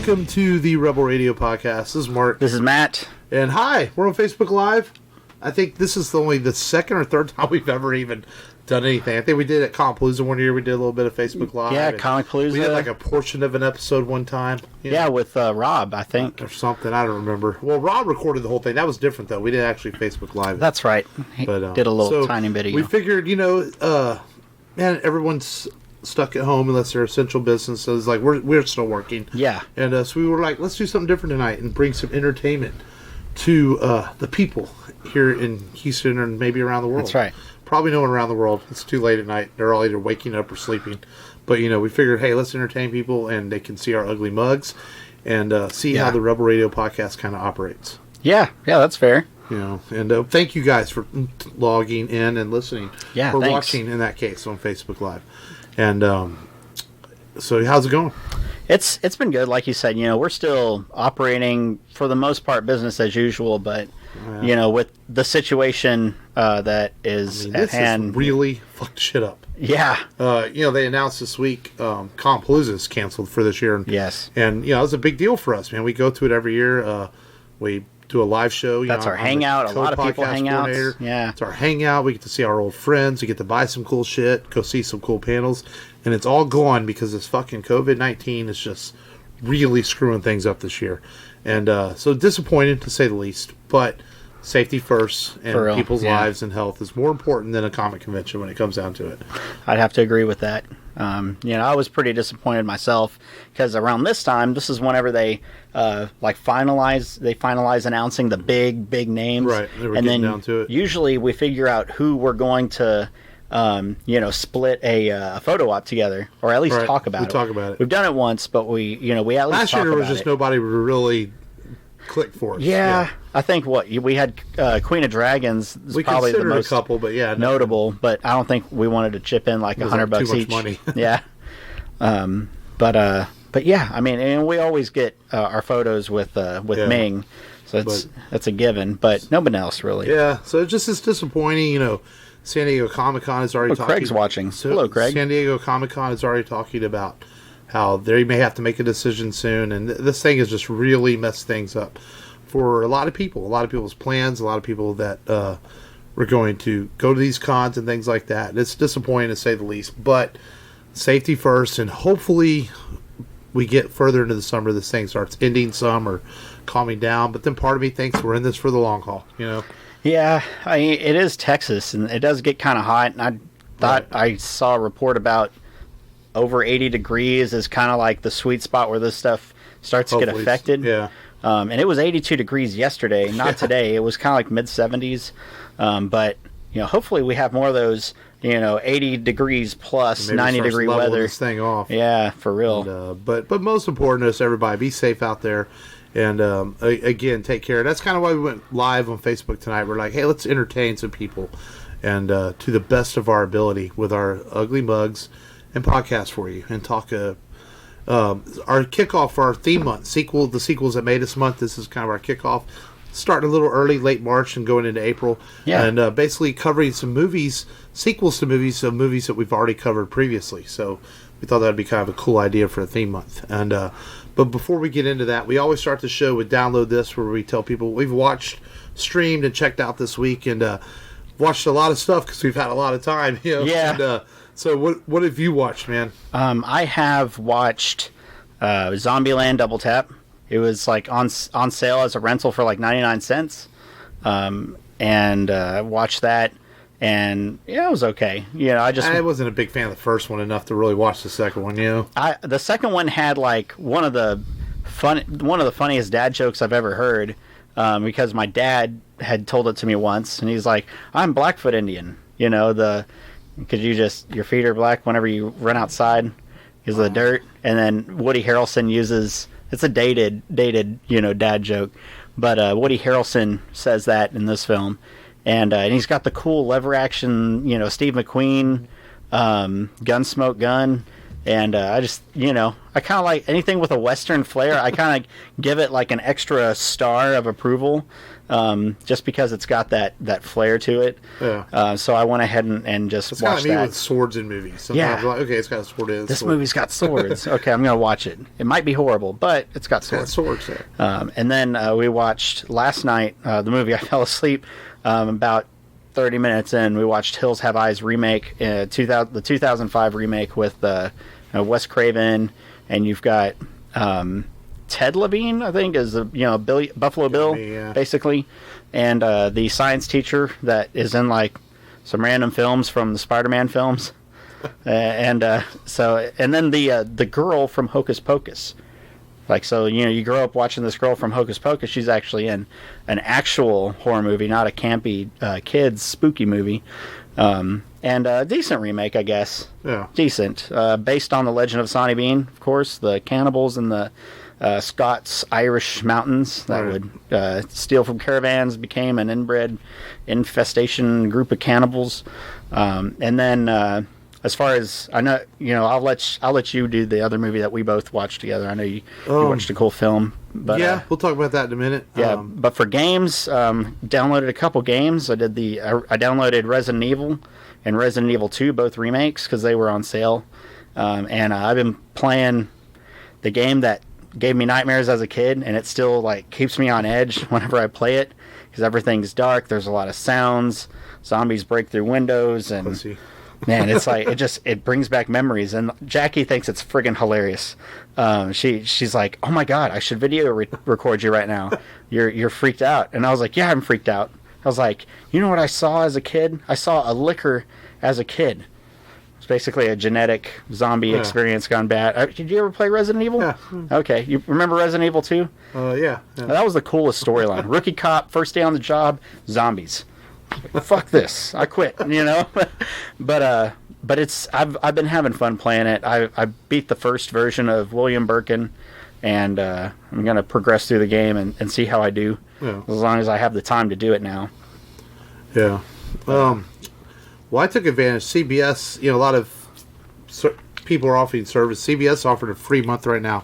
welcome to the Rebel Radio Podcast. This is Mark. This is Matt. And hi, we're on Facebook Live. I think this is only the second or third time we've ever even done anything. I think we did at Comic Palooza one year. We did a little bit of Facebook Live. Yeah, Comic Palooza. We did like a portion of an episode one time. Yeah, with Rob, I think. Or something. I don't remember. Well, Rob recorded the whole thing. That was different, though. We didn't actually Facebook Live. That's right. He did a little tiny video. We figured, man, everyone's stuck at home unless they're essential businesses. Like, we're still working. Yeah. And so we were like, let's do something different tonight and bring some entertainment to the people here in Houston and maybe around the world. That's right. Probably no one around the world. It's too late at night. They're all either waking up or sleeping. But, we figured, hey, let's entertain people and they can see our ugly mugs and see how the Rebel Radio Podcast kind of operates. Yeah, that's fair. And thank you guys for logging in and listening. Yeah, or thanks. watching, in that case, on Facebook Live. And so how's it going? It's been good. Like you said, we're still operating, for the most part, business as usual. But, with the situation that is at hand. This really fucked shit up. Yeah. They announced this week Comic Palooza is canceled for this year. Yes. And, it was a big deal for us, man. We go to it every year. We do a live show. That's our hangout. A lot of people hang out. Yeah. It's our hangout. We get to see our old friends. We get to buy some cool shit, go see some cool panels. And it's all gone because this fucking COVID-19 is just really screwing things up this year. And so disappointed, to say the least. But safety first, and people's lives and health is more important than a comic convention when it comes down to it. I'd have to agree with that. I was pretty disappointed myself because around this time, this is whenever they finalize announcing the big names, right? They were and getting then down to it. Usually we figure out who we're going to, split a photo op together, or at least talk about it. Talk about it. We've done it once, but we at least last year there was just nobody really clicked for us. Yeah. I think we had Queen of Dragons. We probably the most a couple, but notable. But I don't think we wanted to chip in like $100 too each. much money. Yeah. But yeah, I mean, and we always get our photos with Ming, so that's a given. But nobody else really. Yeah. So it just is disappointing. San Diego Comic-Con is already talking. Craig's watching. So hello, Craig. San Diego Comic-Con is already talking about how they may have to make a decision soon, and this thing has just really messed things up for a lot of people. A lot of people's plans. A lot of people that were going to go to these cons and things like that. It's disappointing to say the least, but safety first, and hopefully we get further into the summer, this thing starts ending some or calming down. But then part of me thinks we're in this for the long haul, Yeah, it is Texas, and it does get kind of hot. And I thought I saw a report about over 80 degrees is kind of like the sweet spot where this stuff starts to get affected. Yeah. And it was 82 degrees yesterday, not today. It was kind of like mid-70s. But, hopefully we have more of those, 80 degrees plus, 90-degree weather. This thing off. Yeah, for real. And, but most important is everybody be safe out there. And, again, take care. That's kind of why we went live on Facebook tonight. We're like, hey, let's entertain some people. And to the best of our ability with our ugly mugs and podcast for you. And talk our kickoff for our theme month. The sequels that made us month. This is kind of our kickoff. Starting a little early, late March and going into April. Yeah. And basically covering some movies, sequels to movies that we've already covered previously. So we thought that would be kind of a cool idea for a theme month. And but before we get into that, we always start the show with Download This, where we tell people what we've watched, streamed, and checked out this week. And watched a lot of stuff because we've had a lot of time. Yeah. And, so what have you watched, man? I have watched Zombieland Double Tap. It was like on sale as a rental for like 99 cents. And I watched that, and it was okay. I wasn't a big fan of the first one enough to really watch the second one. The second one had like one of the funniest dad jokes I've ever heard, because my dad had told it to me once, and he's like, "I'm Blackfoot Indian." Because your feet are black whenever you run outside because of the dirt. And then Woody Harrelson uses, it's a dated, dad joke. But Woody Harrelson says that in this film. And he's got the cool lever action, Steve McQueen, Gunsmoke gun. And I just, I kind of like anything with a Western flair. I kind of give it like an extra star of approval. just because it's got that flair to it. Yeah. So I went ahead and just it's watched that. It's kind of me that. with swords in movies. Sometimes like, okay, it's got a sword in it. This movie's got swords. Okay, I'm going to watch it. It might be horrible, but it's got swords. Swords, yeah. And then we watched last night the movie. I fell asleep about 30 minutes in. We watched Hills Have Eyes remake, the 2005 remake with Wes Craven, and you've got Ted Levine, I think, is the Buffalo Bill, basically, and the science teacher that is in like some random films from the Spider-Man films, and then the girl from Hocus Pocus. Like, so, you grow up watching this girl from Hocus Pocus. She's actually in an actual horror movie, not a campy kids spooky movie. And a decent remake, I guess. Yeah. Decent. Based on the Legend of Sonny Bean, of course. The cannibals in the Scots-Irish mountains that would steal from caravans became an inbred infestation group of cannibals. And then... as far as I know, I'll let you do the other movie that we both watched together. I know you watched a cool film, but we'll talk about that in a minute. Yeah, but for games, downloaded a couple games. I downloaded Resident Evil and Resident Evil 2, both remakes, because they were on sale. And I've been playing the game that gave me nightmares as a kid, and it still like keeps me on edge whenever I play it, because everything's dark. There's a lot of sounds. Zombies break through windows, and man, it's like it brings back memories. And Jackie thinks it's friggin' hilarious. She's like, "Oh my god, I should video record you right now. You're freaked out." And I was like, "Yeah, I'm freaked out." I was like, "You know what I saw as a kid? I saw a liquor as a kid." It's basically a genetic zombie experience gone bad. Did you ever play Resident Evil? Yeah. Okay, you remember Resident Evil 2? Yeah. That was the coolest storyline. Rookie cop, first day on the job, zombies. Fuck this, I quit. But it's I've been having fun playing it. I beat the first version of William Birkin, and I'm gonna progress through the game and see how I do. As long as I have the time to do it now. Yeah. Well, I took advantage. CBS, a lot of people are offering service. CBS offered a free month right now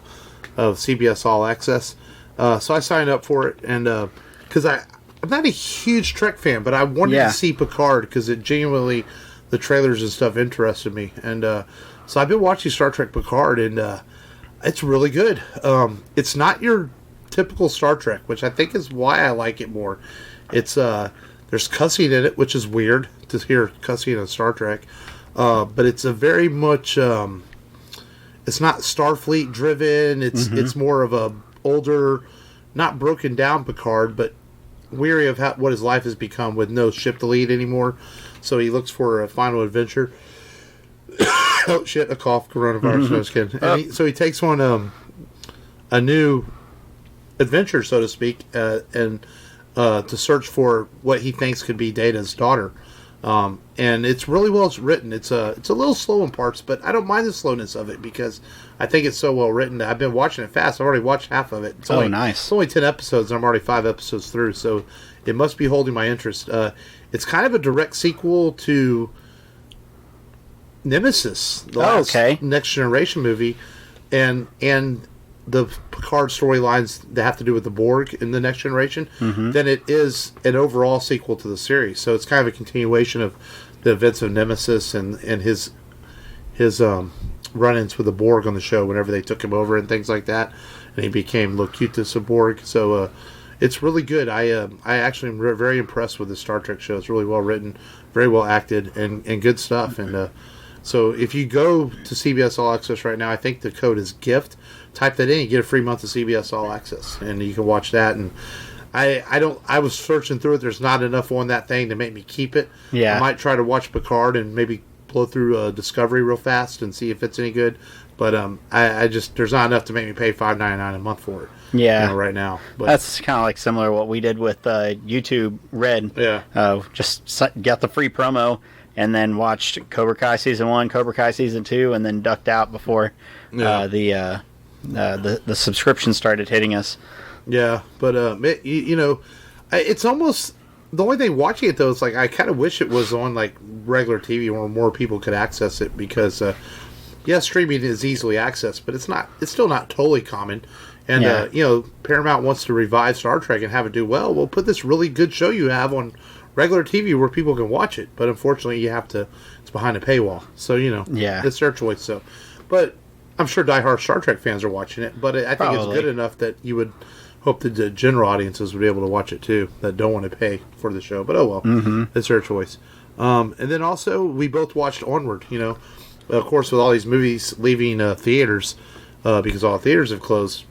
of CBS All Access, so I signed up for it, and because I'm not a huge Trek fan, but I wanted to see Picard because it genuinely, the trailers and stuff interested me. And so I've been watching Star Trek Picard, and it's really good. It's not your typical Star Trek, which I think is why I like it more. It's there's cussing in it, which is weird to hear cussing in Star Trek. But it's a very much, it's not Starfleet driven. It's more of a older, not broken down Picard, but weary of what his life has become with no ship to lead anymore. So he looks for a final adventure. Oh shit, a cough, coronavirus. No, I was kidding. And so he takes on a new adventure, so to speak, and to search for what he thinks could be Data's daughter. And it's really well written. It's a little slow in parts, but I don't mind the slowness of it because I think it's so well written. I've been watching it fast. I've already watched half of it. It's nice. It's only 10 episodes, and I'm already 5 episodes through, so it must be holding my interest. It's kind of a direct sequel to Nemesis, the last Next Generation movie, and the Picard storylines that have to do with the Borg in the Next Generation, then it is an overall sequel to the series. So it's kind of a continuation of the events of Nemesis and his run-ins with the Borg on the show whenever they took him over and things like that, and he became Locutus of Borg. So it's really good. I actually am very impressed with the Star Trek show. It's really well written, very well acted, and good stuff. And so if you go to CBS All Access right now, I think the code is GIFT. Type that in, you get a free month of CBS All Access, and you can watch that. And I was searching through it. There's not enough on that thing to make me keep it. Yeah, I might try to watch Picard and maybe blow through Discovery real fast and see if it's any good. But I just there's not enough to make me pay $5.99 a month for it. Yeah, right now. But that's kind of like similar to what we did with YouTube Red. Yeah, just got the free promo and then watched Cobra Kai season 1, Cobra Kai season 2, and then ducked out before the subscription started hitting us. Yeah, but it's almost the only thing watching it though. It's like I kind of wish it was on like regular TV where more people could access it because streaming is easily accessed, but it's still not totally common. And you know, Paramount wants to revive Star Trek and have it do well. We'll put this really good show you have on regular TV where people can watch it. But unfortunately, you have to. It's behind a paywall, so you know, it's their choice. So, but I'm sure diehard Star Trek fans are watching it. But I think it's good enough that you would hope that the general audiences would be able to watch it too that don't want to pay for the show. But oh well, it's their choice. And then also we both watched Onward. You know, of course, with all these movies leaving theaters because all theaters have closed.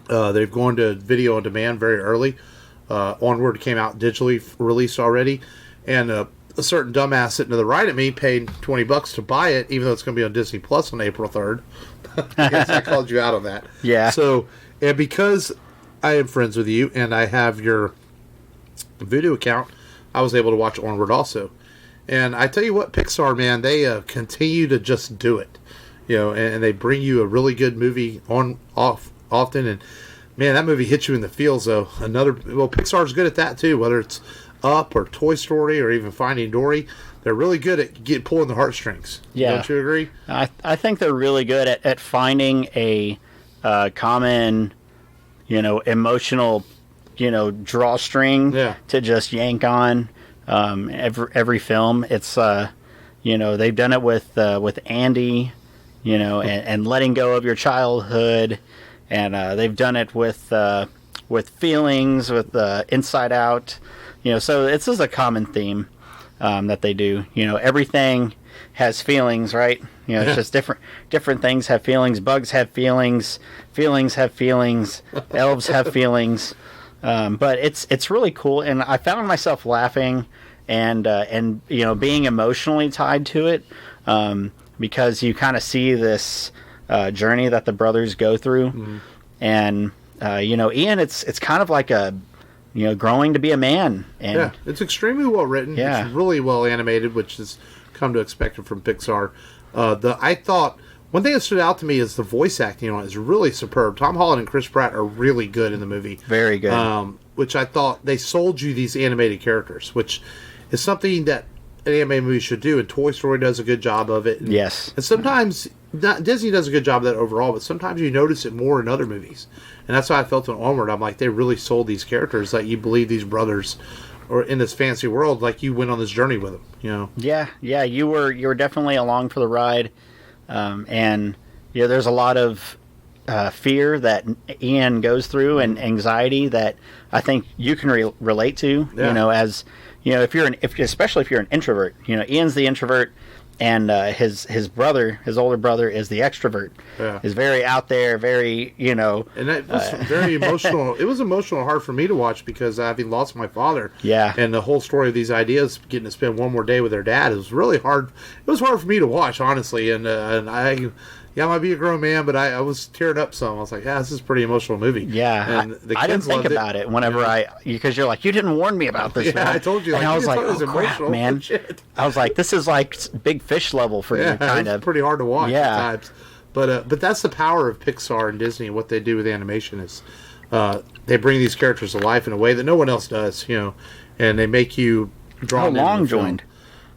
They've gone to video on demand very early. Onward came out digitally released already, and a certain dumbass sitting to the right of me paid $20 to buy it, even though it's going to be on Disney Plus on April 3rd. I guess I called you out on that. Yeah. So, and because I am friends with you and I have your video account, I was able to watch Onward also. And I tell you what, Pixar, man, they continue to just do it. You know, and they bring you a really good movie off often, and man, that movie hits you in the feels though. Pixar's good at that too, whether it's Up or Toy Story or even Finding Dory. They're really good at pulling the heartstrings. Yeah. Don't you agree? I think they're really good at finding a common, you know, emotional, you know, drawstring to just yank on every film. It's you know, they've done it with Andy, you know, and letting go of your childhood. And they've done it with feelings, with Inside Out, you know. So this is a common theme that they do. You know, everything has feelings, right? You know, it's just different things have feelings. Bugs have feelings. Feelings have feelings. Elves have feelings. But it's really cool, and I found myself laughing and you know, being emotionally tied to it because you kind of see this. Journey that the brothers go through, and you know, Ian, it's kind of like a, you know, growing to be a man. And it's extremely well written. Yeah. It's really well animated, which is come to expect it from Pixar. I thought one thing that stood out to me is the voice acting on it is really superb. Tom Holland and Chris Pratt are really good in the movie. Very good. Which I thought they sold you these animated characters, which is something that an anime movie should do, and Toy Story does a good job of it. Yes. And sometimes Disney does a good job of that overall, but sometimes you notice it more in other movies. And that's how I felt in Onward. I'm like, they really sold these characters, like you believe these brothers are in this fancy world, like you went on this journey with them, you know? Yeah, you were definitely along for the ride. And yeah, there's a lot of fear that Ian goes through and anxiety that I think you can relate to, you know, as you know, especially if you're an introvert. You know, Ian's the introvert, and his older brother is the extrovert. Yeah. Is very out there, very, you know. And that was very emotional. It was emotional and hard for me to watch because having lost my father. Yeah. And the whole story of these ideas, getting to spend one more day with their dad, it was really hard. It was hard for me to watch, honestly. And I might be a grown man, but I was tearing up some. I was like, this is a pretty emotional movie. Yeah, and the I didn't kids think loved about it whenever because you're like, you didn't warn me about this. Yeah, man. I told you. And I was like, it was crap, man. I was like, this is like Big Fish level for you, kind of. It's pretty hard to watch at times. But that's the power of Pixar and Disney and what they do with animation is they bring these characters to life in a way that no one else does, you know, and they make you draw them Long joined.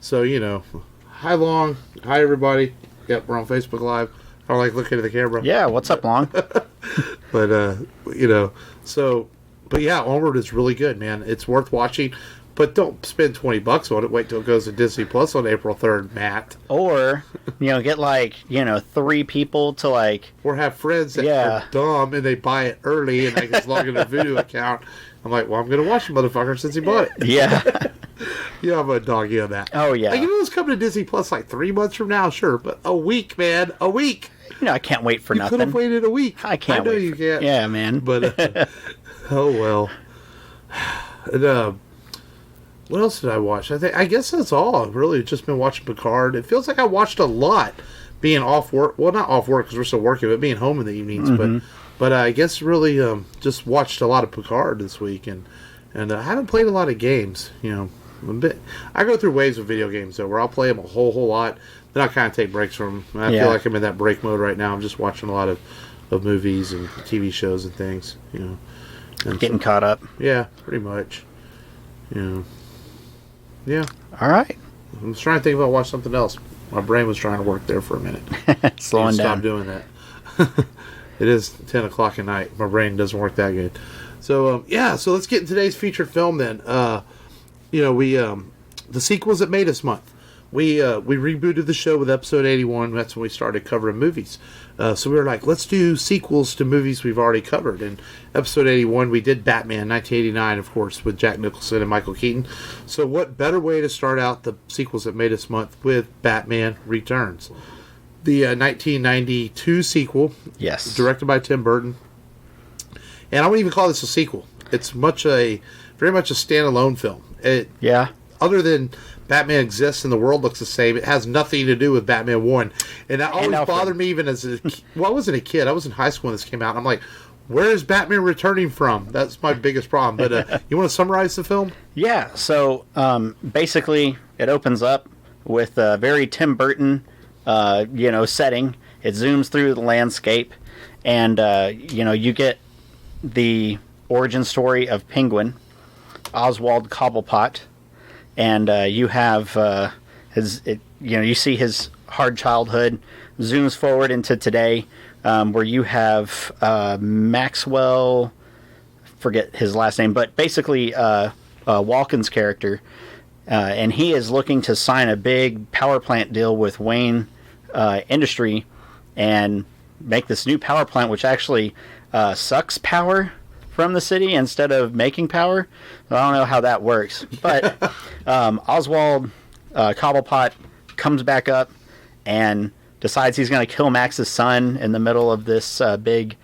So, you know, hi Long, hi everybody. Yep, we're on Facebook Live. I like looking at the camera. Yeah, what's up, Long? But you know, but yeah, Onward is really good, man. It's worth watching. But don't spend $20 on it. Wait till it goes to Disney Plus on April 3rd, Matt. Or, you know, get like, you know, 3 people to like... Or have friends that are dumb and they buy it early and they can log in their video account. I'm like, well, I'm going to watch the motherfucker since he bought it. Yeah. Yeah, I'm a doggy on that. Oh, yeah. Like, you know it's coming to Disney Plus like 3 months from now? Sure, but a week, man. A week. You know, I can't wait for nothing. You could have waited a week. I can't I know wait. you can't. Yeah, man. But, oh, well. And, what else did I watch? I guess that's all. I've really just been watching Picard. It feels like I watched a lot being off work. Well, not off work because we're still working, but being home in the evenings. Mm-hmm. But I guess really just watched a lot of Picard this week, and I haven't played a lot of games. You know, I go through waves of video games though, where I'll play them a whole lot. Then I kind of take breaks from them. I feel like I'm in that break mode right now. I'm just watching a lot of movies and TV shows and things. You know, and getting caught up. Yeah, pretty much. You know. Yeah. All right. I was trying to think if I watched something else. My brain was trying to work there for a minute. Slowing down. Stop doing that. It is 10 o'clock at night. My brain doesn't work that good. So, so let's get in today's featured film then. The sequels that made us month. We rebooted the show with episode 81. That's when we started covering movies. So we were like, let's do sequels to movies we've already covered. In episode 81, we did Batman, 1989, of course, with Jack Nicholson and Michael Keaton. So what better way to start out the sequels that made us month with Batman Returns? The 1992 sequel. Yes. Directed by Tim Burton. And I wouldn't even call this a sequel. It's very much a standalone film. Other than Batman exists and the world looks the same, it has nothing to do with Batman 1. And that always bothered me even as I wasn't a kid. I was in high school when this came out. And I'm like, where is Batman returning from? That's my biggest problem. But you want to summarize the film? Yeah. So basically, it opens up with a very Tim Burton, setting. It zooms through the landscape, and you get the origin story of Penguin, Oswald Cobblepot. And you have you see his hard childhood, zooms forward into today, where you have Maxwell, forget his last name, but basically Walken's character, and he is looking to sign a big power plant deal with Wayne Industry and make this new power plant, which actually sucks power from the city instead of making power. I don't know how that works, but Oswald Cobblepot comes back up and decides he's going to kill Max's son in the middle of this big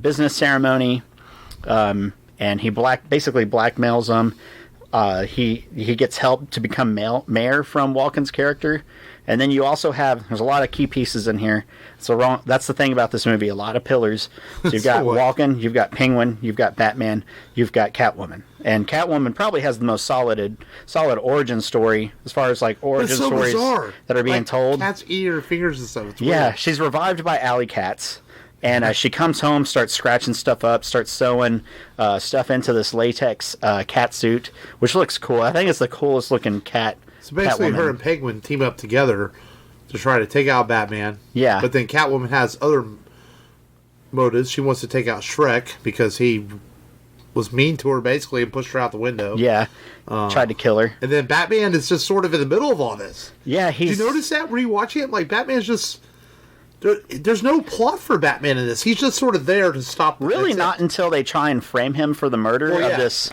business ceremony, and he basically blackmails him. He gets help to become mayor from Walken's character. And then you also there's a lot of key pieces in here. That's the thing about this movie, a lot of pillars. So you've got Walken, you've got Penguin, you've got Batman, you've got Catwoman. And Catwoman probably has the most solid origin story as far as like origin stories bizarre. That are being told. Cats eat her fingers and stuff. It's weird. She's revived by alley cats. And she comes home, starts scratching stuff up, starts sewing stuff into this latex cat suit, which looks cool. I think it's the coolest looking cat. So basically, Catwoman. her and Penguin team up together to try to take out Batman. Yeah. But then Catwoman has other motives. She wants to take out Shrek because he was mean to her, basically, and pushed her out the window. Yeah. Tried to kill her. And then Batman is just sort of in the middle of all this. Yeah, Did you notice that rewatching it? Like, Batman's just... There's no plot for Batman in this. He's just sort of there to stop... Really not until they try and frame him for the murder of this...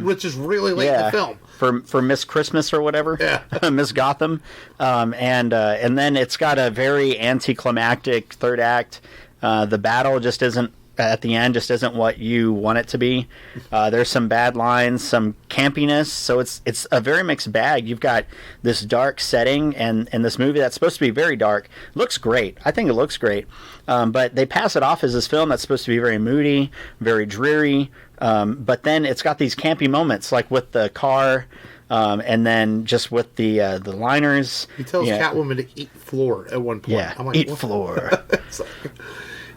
which is really late in the film. For Miss Christmas or whatever. Yeah. Miss Gotham. And then it's got a very anticlimactic third act. The battle just isn't... At the end, just isn't what you want it to be. There's some bad lines, some campiness, so it's a very mixed bag. You've got this dark setting, and this movie that's supposed to be very dark looks great. I think it looks great, but they pass it off as this film that's supposed to be very moody, very dreary. But then it's got these campy moments, like with the car, and then just with the liners. He tells Catwoman to eat floor at one point. Yeah, I'm like, eat floor.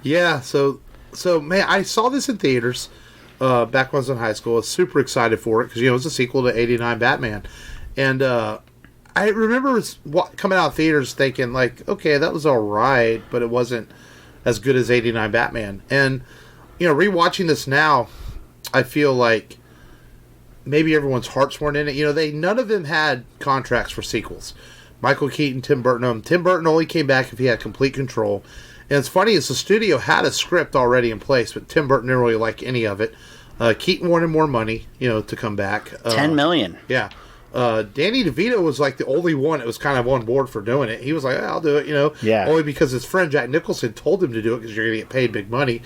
Yeah, So, man, I saw this in theaters back when I was in high school. I was super excited for it because, it was a sequel to 89 Batman. And I remember coming out of theaters thinking, like, okay, that was all right, but it wasn't as good as 89 Batman. And, rewatching this now, I feel like maybe everyone's hearts weren't in it. None of them had contracts for sequels. Michael Keaton, Tim Burton. Tim Burton only came back if he had complete control. And it's funny, is the studio had a script already in place, but Tim Burton didn't really like any of it. Keaton wanted more money, to come back. $10 million. Yeah. Danny DeVito was like the only one that was kind of on board for doing it. He was like, I'll do it, Yeah. Only because his friend Jack Nicholson told him to do it because you're going to get paid big money.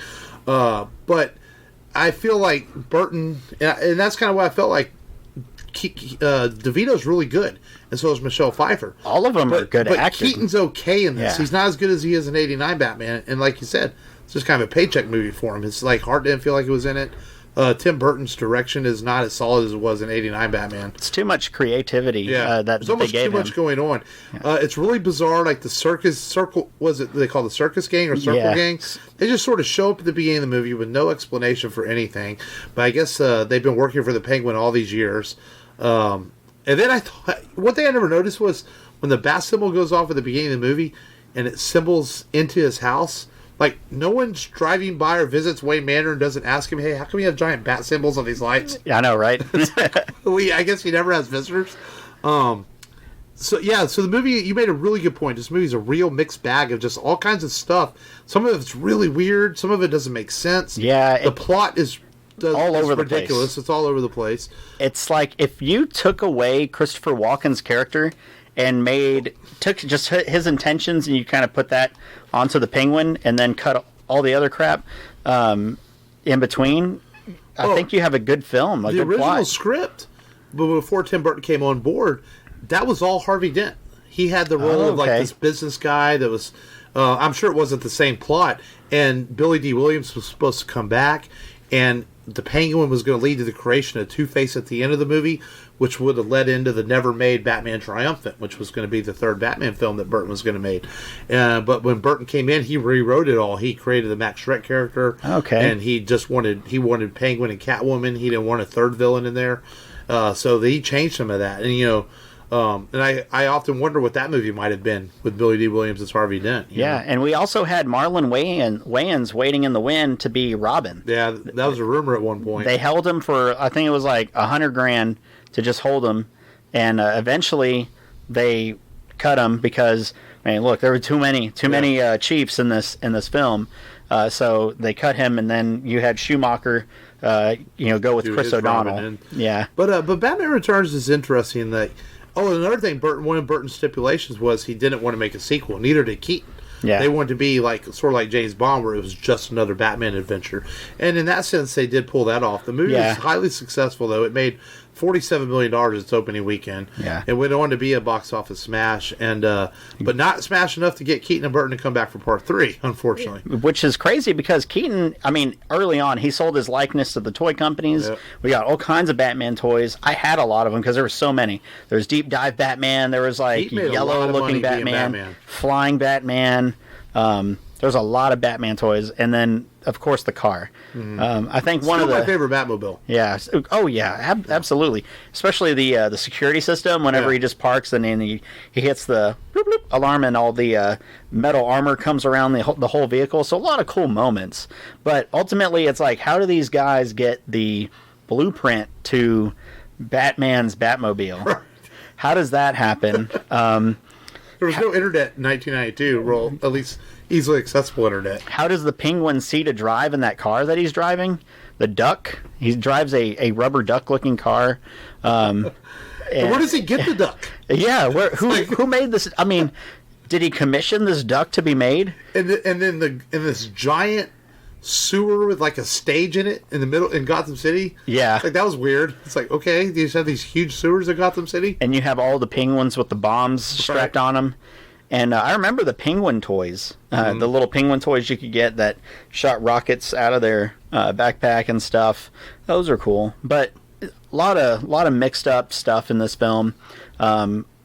But I feel like Burton, and that's kind of what I felt like, DeVito's really good, and so is Michelle Pfeiffer. All of them are good but actors. Keaton's okay in this. Yeah. He's not as good as he is in 89 Batman, and like you said, it's just kind of a paycheck movie for him. It's like Hart didn't feel like it was in it. Tim Burton's direction is not as solid as it was in 89 Batman. It's too much creativity that There's almost they gave too much him. going on. Yeah. It's really bizarre, like the circle, was it they call the circus gang or circle gang? They just sort of show up at the beginning of the movie with no explanation for anything. But I guess they've been working for the Penguin all these years. And then I thought, one thing I never noticed was when the bat symbol goes off at the beginning of the movie and it symbols into his house, Like, no one's driving by or visits Wayne Manor and doesn't ask him, hey, how come we have giant bat symbols on these lights? Yeah, I know, right? I guess he never has visitors. So the movie, you made a really good point. This movie's a real mixed bag of just all kinds of stuff. Some of it's really weird. Some of it doesn't make sense. Yeah. The plot is all over the ridiculous. place. It's all over the place. It's like if you took away Christopher Walken's character and took just his intentions and you kind of put that onto the Penguin and then cut all the other crap in between, I think you have a good film, a good plot. The original script, but before Tim Burton came on board, that was all Harvey Dent. He had the role of like this business guy that was, I'm sure it wasn't the same plot, and Billy D. Williams was supposed to come back, and the Penguin was going to lead to the creation of Two-Face at the end of the movie, which would have led into the never-made Batman Triumphant, which was going to be the third Batman film that Burton was going to make. But when Burton came in, he rewrote it all. He created the Max Shrek character, and he wanted Penguin and Catwoman. He didn't want a third villain in there, so he changed some of that. And and I often wonder what that movie might have been with Billy D. Williams as Harvey Dent. Yeah, and we also had Marlon Wayans waiting in the wind to be Robin. Yeah, that was a rumor at one point. They held him for, I think it was like $100,000 to just hold him, and eventually they cut him because, look, there were too many chiefs in this film, so they cut him, and then you had Schumacher. Go with Chris O'Donnell. But Batman Returns is interesting. That another thing, one of Burton's stipulations was he didn't want to make a sequel. Neither did Keaton. Yeah. They wanted to be sort of like James Bond, where it was just another Batman adventure. And in that sense, they did pull that off. The movie was highly successful, though. It made $47 million its opening weekend. Yeah. It went on to be a box office smash, and but not smash enough to get Keaton and Burton to come back for part 3, unfortunately. Which is crazy because Keaton, early on, he sold his likeness to the toy companies. Yep. We got all kinds of Batman toys. I had a lot of them because there were so many. There was Deep Dive Batman. There was yellow-looking Batman, Flying Batman. There's a lot of Batman toys, and then of course the car. I think one of my favorite Batmobile. Yeah. Oh yeah, absolutely. Especially the security system. Whenever he just parks and then he hits the bloop, bloop alarm, and all the metal armor comes around the whole vehicle. So a lot of cool moments. But ultimately, it's like, how do these guys get the blueprint to Batman's Batmobile? Right. How does that happen? There was no internet in 1992, well, at least easily accessible internet. How does the Penguin see to drive in that car that he's driving? The duck? He drives a rubber duck-looking car. Where does he get the duck? Yeah, who made this? Did he commission this duck to be made? And then in this giant sewer with a stage in it in the middle in Gotham City. Yeah. That was weird. It's okay, you just have these huge sewers in Gotham City. And you have all the penguins with the bombs strapped on them. And I remember the penguin toys, the little penguin toys you could get that shot rockets out of their backpack and stuff. Those are cool. But a lot of mixed up stuff in this film.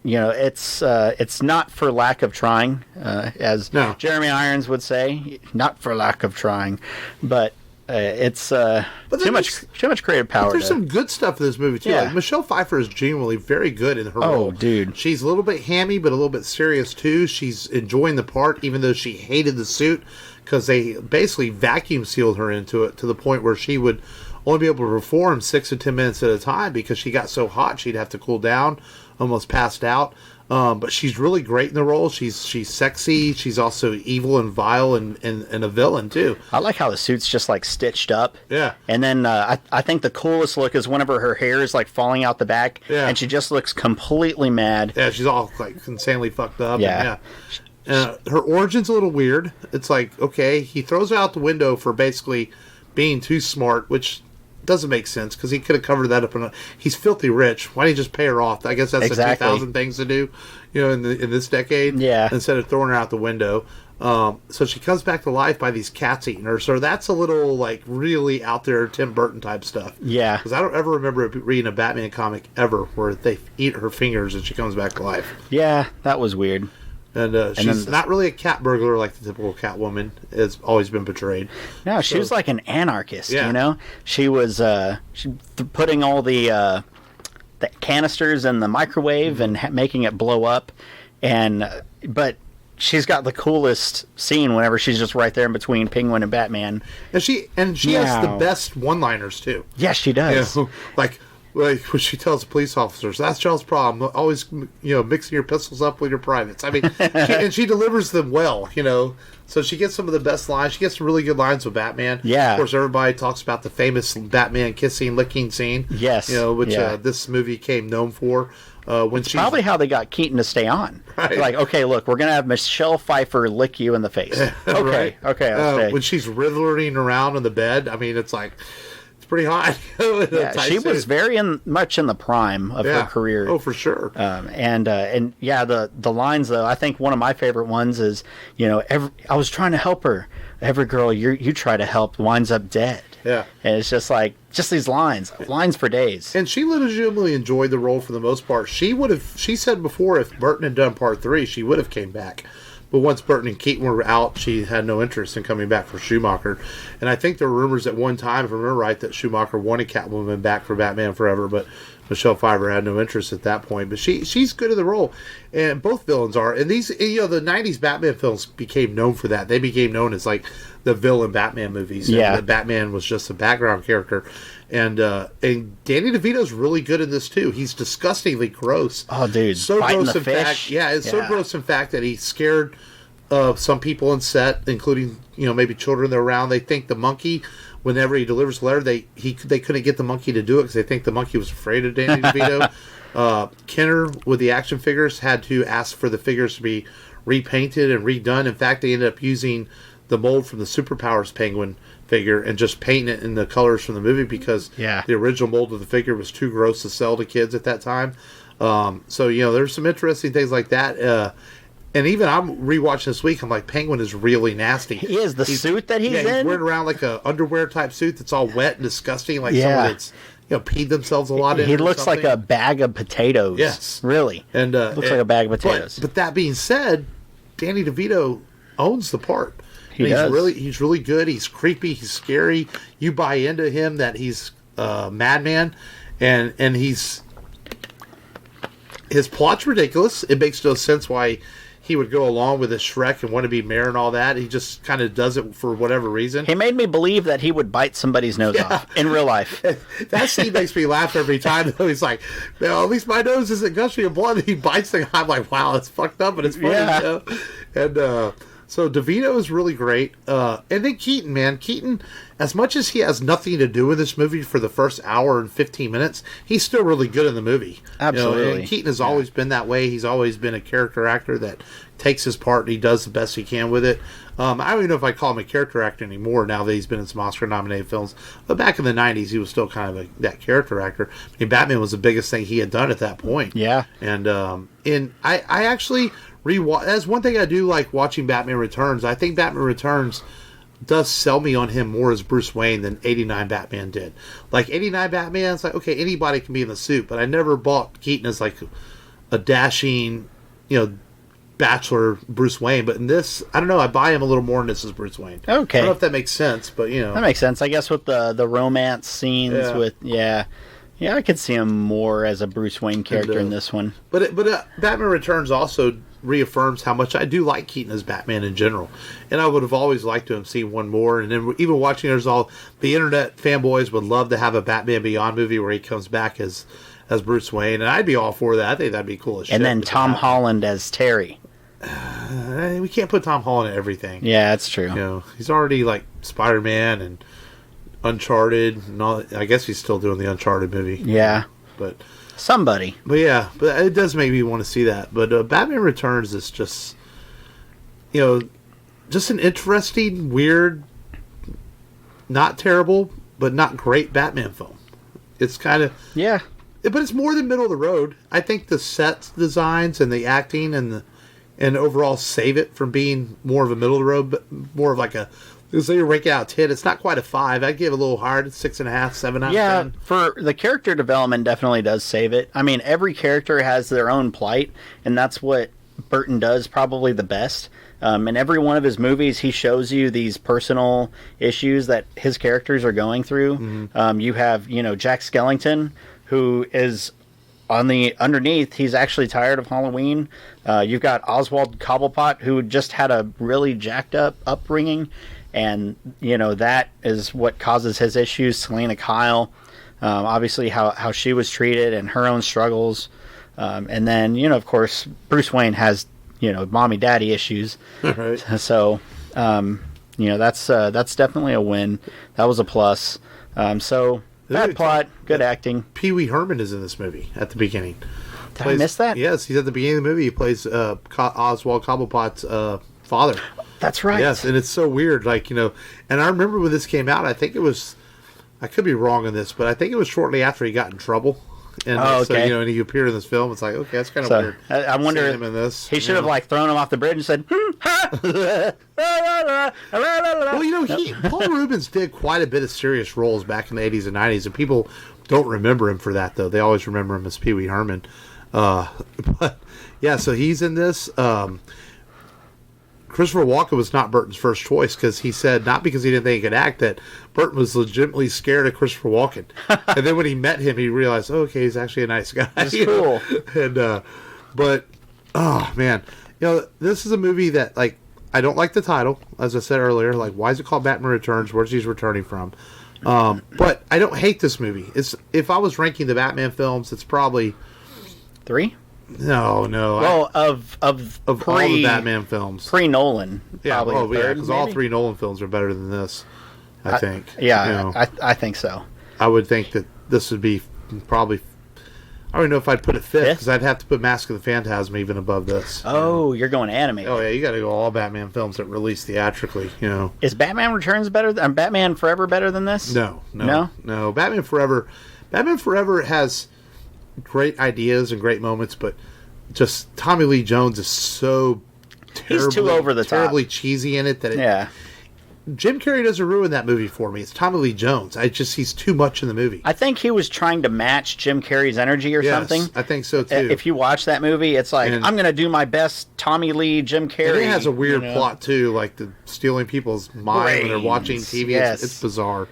It's not for lack of trying, as Jeremy Irons would say, not for lack of trying, but it's too much creative power. But there's some good stuff in this movie too. Yeah. Michelle Pfeiffer is genuinely very good in her role. Oh, dude, she's a little bit hammy, but a little bit serious too. She's enjoying the part, even though she hated the suit, because they basically vacuum sealed her into it to the point where she would only be able to perform 6 to 10 minutes at a time because she got so hot she'd have to cool down, almost passed out. But she's really great in the role. She's sexy. She's also evil and vile and a villain too. I like how the suit's just stitched up. Yeah. And then I think the coolest look is whenever her hair is falling out the back. Yeah. And she just looks completely mad. Yeah, she's all insanely fucked up. Yeah. Her origin's a little weird. It's okay, he throws her out the window for basically being too smart, which doesn't make sense because he could have covered that up. He's filthy rich. Why don't you just pay her off? I guess that's exactly. the 2000 things to do, in this decade. Yeah. Instead of throwing her out the window. So she comes back to life by these cats eating her. So that's a little really out there Tim Burton type stuff. Yeah. Because I don't ever remember reading a Batman comic ever where they eat her fingers and she comes back to life. Yeah, that was weird. And she's not really a cat burglar like the typical Catwoman has always been portrayed. No, she was like an anarchist, She was putting all the canisters in the microwave and making it blow up. But she's got the coolest scene whenever she's just right there in between Penguin and Batman. And she has the best one-liners too. Yes, she does. Like when she tells the police officers, "That's y'all's problem. Always, mixing your pistols up with your privates." I mean, she delivers them well. So she gets some of the best lines. She gets some really good lines with Batman. Yeah. Of course, everybody talks about the famous Batman kissing, licking scene. Yes. Which this movie came known for. It's probably how they got Keaton to stay on. Right. Like, okay, look, we're going to have Michelle Pfeiffer lick you in the face. Okay, right. okay, I'll stay. When she's writhing around in the bed, I mean, it's like, it's pretty hot. She was very much in the prime of her career. Oh, for sure. The lines, though, I think one of my favorite ones is, I was trying to help her. Every girl you try to help winds up dead. Yeah. And it's just like, these lines for days. And she legitimately enjoyed the role for the most part. She said before if Burton had done part 3, she would have came back. But once Burton and Keaton were out, she had no interest in coming back for Schumacher. And I think there were rumors at one time, if I remember right, that Schumacher wanted Catwoman back for Batman Forever, but Michelle Pfeiffer had no interest at that point. But she's good in the role. And both villains are. And these, the 90s Batman films became known for that. They became known as like the villain Batman movies. Yeah. And Batman was just a background character. And Danny DeVito's really good in this too. He's disgustingly gross. Oh, dude! So Biting gross the in fish. fact. Yeah, it's so gross in fact that he scared some people on set, including maybe children that are around. They think the monkey, whenever he delivers Lair, they couldn't get the monkey to do it because they think the monkey was afraid of Danny DeVito. Kenner with the action figures had to ask for the figures to be repainted and redone. In fact, they ended up using the mold from the Superpowers Penguin figure and just painting it in the colors from the movie because the original mold of the figure was too gross to sell to kids at that time. So there's some interesting things like that. And even I'm rewatching this week, I'm like, Penguin is really nasty. He is. The suit that he's in? He's wearing around like a underwear type suit that's all wet and disgusting, like someone that's peed themselves a lot in. He looks like a bag of potatoes. Yes. Really. And looks like a bag of potatoes. But that being said, Danny DeVito owns the part. He does. He's really good. He's creepy. He's scary. You buy into him that he's a madman, and his plot's ridiculous. It makes no sense why he would go along with a Shrek and want to be mayor and all that. He just kind of does it for whatever reason. He made me believe that he would bite somebody's nose off in real life. That scene makes me laugh every time. Though he's like, "No, at least my nose isn't gushing of blood." He bites the guy. I'm like, "Wow, that's fucked up," but it's funny. Yeah. And so DeVito is really great. And then Keaton, man. Keaton, as much as he has nothing to do with this movie for the first hour and 15 minutes, he's still really good in the movie. Absolutely. And Keaton has always been that way. He's always been a character actor that takes his part and he does the best he can with it. I don't even know if I call him a character actor anymore now that he's been in some Oscar-nominated films. But back in the 90s, he was still kind of that character actor. I mean, Batman was the biggest thing he had done at that point. Yeah. And I actually rewatch. That's one thing I do like watching Batman Returns. I think Batman Returns does sell me on him more as Bruce Wayne than 89 Batman did. Like 89 Batman, it's like, okay, anybody can be in the suit, but I never bought Keaton as like a dashing, bachelor Bruce Wayne. But in this, I don't know, I buy him a little more in this as Bruce Wayne. Okay. I don't know if that makes sense, but That makes sense. I guess with the romance scenes I could see him more as a Bruce Wayne character in this one. But Batman Returns also reaffirms how much I do like Keaton as Batman in general, and I would have always liked to have seen one more. And then even watching, there's all the internet fanboys would love to have a Batman Beyond movie where he comes back as Bruce Wayne, and I'd be all for that. I think that'd be cool as shit. And then Tom Holland as Terry. We can't put Tom Holland in everything. Yeah, that's true. He's already like Spider-Man and Uncharted and all. I guess he's still doing the Uncharted movie. Yeah, but somebody. But it does make me want to see that. But Batman Returns is just, just an interesting, weird, not terrible, but not great Batman film. It's kind of but it's more than middle of the road. I think the set designs and the acting and overall save it from being more of a middle of the road, but more of like a. So you rank it out of 10. It's not quite a 5. I'd give it a little hard, 6.5, 7 out of 10. Yeah, for the character development definitely does save it. I mean, every character has their own plight, and that's what Burton does probably the best. In every one of his movies, he shows you these personal issues that his characters are going through. Mm-hmm. You have, Jack Skellington, who is on the underneath, he's actually tired of Halloween. You've got Oswald Cobblepot, who just had a really jacked up upbringing, and that is what causes his issues. Selena Kyle, obviously how she was treated and her own struggles, and then of course Bruce Wayne has mommy daddy issues. Right. So that's definitely a win. That was a plus. So bad plot, good acting. Pee Wee Herman is in this movie at the begining. Did I miss that? Yes, he's at the beginning of the movie. He plays Oswald Cobblepot's father. That's right. Yes, and it's so weird, and I remember when this came out, I think it was, I could be wrong on this, but I think it was shortly after he got in trouble. And okay. so, and he appeared in this film. It's like, okay, that's kind of weird. I wonder seeing him in this. He should have thrown him off the bridge and said, ha! Well, Paul Rubens did quite a bit of serious roles back in the 80s and 90s, and people don't remember him for that, though. They always remember him as Pee Wee Herman. But yeah, so he's in this. Christopher Walken was not Burton's first choice, because he said, not because he didn't think he could act, that Burton was legitimately scared of Christopher Walken. And then when he met him, he realized, okay, he's actually a nice guy. That's cool. And but oh man, this is a movie that, like, I don't like the title, as I said earlier. Like, why is it called Batman Returns? Where's he's returning from? But I don't hate this movie. It's, if I was ranking the Batman films, it's probably 3. No. Well, of all the Batman films, pre-Nolan, yeah, probably because all 3 Nolan films are better than this. I think. Yeah, I think so. I would think that this would be probably. I don't know if I'd put it 5th, because I'd have to put Mask of the Phantasm even above this. Oh, you're going animated. Oh yeah, you got to go all Batman films that release theatrically. Is Batman Returns better than Batman Forever better than this? No. Batman Forever has great ideas and great moments, but just Tommy Lee Jones is so he's too over the terribly top, cheesy in it that Jim Carrey doesn't ruin that movie for me. It's Tommy Lee Jones. He's too much in the movie. I think he was trying to match Jim Carrey's energy or something. I think so too. If you watch that movie, it's like, I'm going to do my best Tommy Lee, Jim Carrey. And it has a weird plot too, like the stealing people's mind when they're watching TV. Yes. It's bizarre.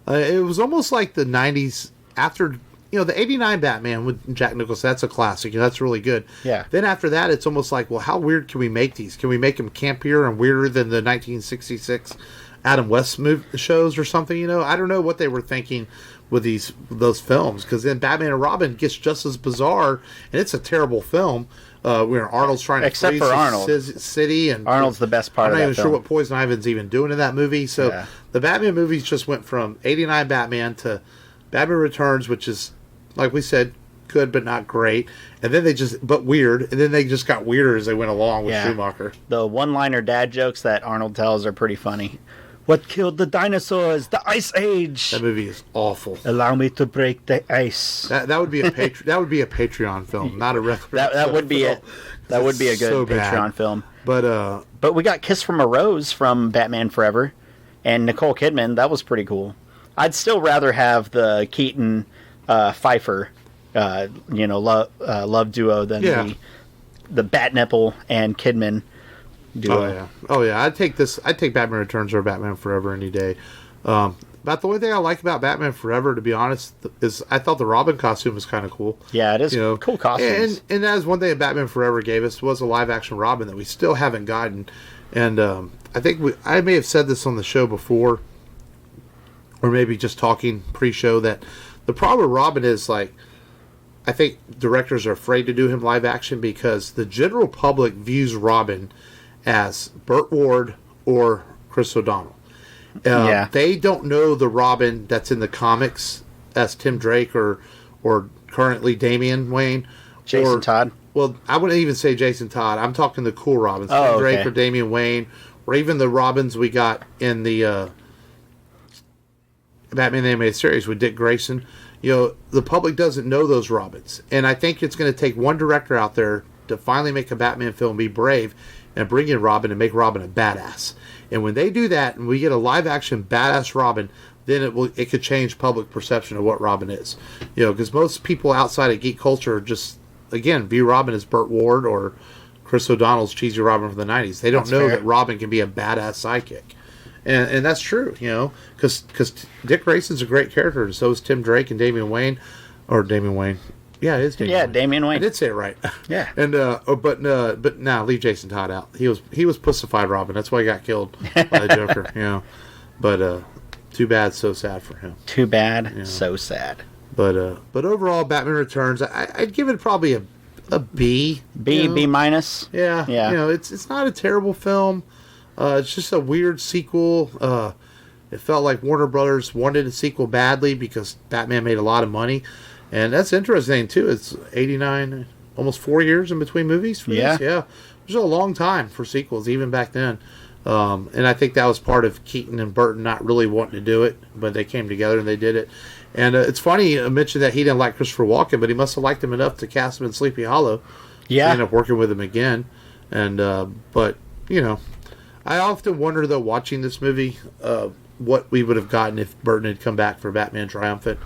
It was almost like the 90s after. The 89 Batman with Jack Nicholson, that's a classic. That's really good. Yeah. Then after that, it's almost like, well, how weird can we make these? Can we make them campier and weirder than the 1966 Adam West shows or something? I don't know what they were thinking with those films, because then Batman and Robin gets just as bizarre, and it's a terrible film. Where Arnold's trying to except for Arnold city, and Arnold's the best part of that film. I'm not even sure what Poison Ivy's even doing in that movie. So the Batman movies just went from 89 Batman to Batman Returns, which is, like we said, good but not great, and then but weird, and then they just got weirder as they went along with Schumacher. The one-liner dad jokes that Arnold tells are pretty funny. What killed the dinosaurs? The Ice Age. That movie is awful. Allow me to break the ice. That would be a that would be a Patreon film, not a regular. That would be it. That would be a good Patreon film. But we got Kiss from a Rose from Batman Forever, and Nicole Kidman. That was pretty cool. I'd still rather have the Keaton Pfeiffer, love duo than the Bat Nipple and Kidman duo. Oh yeah. I'd take Batman Returns or Batman Forever any day. About the only thing I like about Batman Forever, to be honest, is I thought the Robin costume was kind of cool. Yeah, it is cool costumes. And that was one thing that Batman Forever gave us, was a live action Robin that we still haven't gotten. And I think I may have said this on the show before, or maybe just talking pre-show, that the problem with Robin is, like, I think directors are afraid to do him live action because the general public views Robin as Burt Ward or Chris O'Donnell. They don't know the Robin that's in the comics as Tim Drake or currently Damian Wayne. Jason Todd. Well, I wouldn't even say Jason Todd. I'm talking the cool Robins. Tim Drake or Damian Wayne, or even the Robins we got in the Batman animated series with Dick Grayson. The public doesn't know those Robins. And I think it's going to take one director out there to finally make a Batman film be brave and bring in Robin and make Robin a badass. And when they do that and we get a live action badass Robin, then it could change public perception of what Robin is. Because most people outside of geek culture just, again, view Robin as Burt Ward or Chris O'Donnell's cheesy Robin from the 90s. They don't know that Robin can be a badass sidekick. And that's true, because Dick Grayson's a great character, and so is Tim Drake and Damian Wayne. Yeah, it is Damian Wayne. Damian Wayne. I did say it right. Yeah. And but now leave Jason Todd out. He was pussified Robin. That's why he got killed by the Joker. You know, but too bad, so sad for him. Too bad, so sad. But overall, Batman Returns, I'd give it probably a B. B minus. Yeah. Yeah. You know, it's not a terrible film. It's just a weird sequel. It felt like Warner Brothers wanted a sequel badly because Batman made a lot of money. And that's interesting, too. It's 89, almost 4 years in between movies for this. Yeah. It was a long time for sequels, even back then. And I think that was part of Keaton and Burton not really wanting to do it, but they came together and they did it. And it's funny, I mentioned that he didn't like Christopher Walken, but he must have liked him enough to cast him in Sleepy Hollow. Yeah. He ended up working with him again. And, but, you know, I often wonder, though, watching this movie, what we would have gotten if Burton had come back for Batman Triumphant.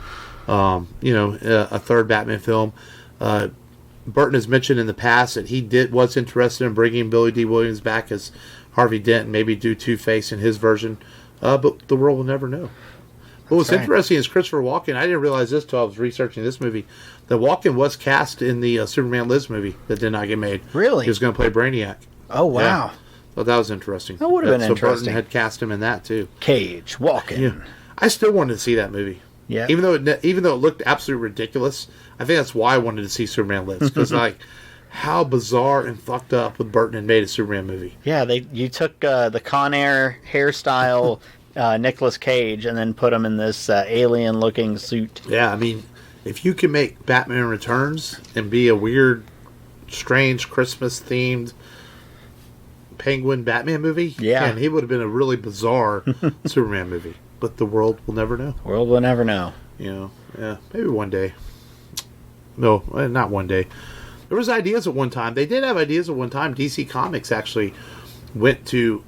You know, a third Batman film. Burton has mentioned in the past that he was interested in bringing Billy D. Williams back as Harvey Dent and maybe do Two-Face in his version. But the world will never know. But what's interesting is Christopher Walken. I didn't realize this until I was researching this movie. That Walken was cast in the Superman Lives movie that did not get made. Really? He was going to play Brainiac. Oh, wow. Yeah. Thought that was interesting. That would have been interesting. So Burton had cast him in that, too. Cage, Walken. Yeah. I still wanted to see that movie. Yeah. Even though it looked absolutely ridiculous, I think that's why I wanted to see Superman Lives. Because, like, how bizarre and fucked up would Burton had made a Superman movie. Yeah, you took the Con Air hairstyle Nicolas Cage and then put him in this alien-looking suit. Yeah, I mean, if you can make Batman Returns and be a weird, strange, Christmas-themed penguin Batman movie, man, he would have been a really bizarre Superman movie. But the world will never know. The world will never know. You know, yeah, maybe one day. No, not one day. There was ideas at one time. They did have ideas at one time. DC Comics actually went to...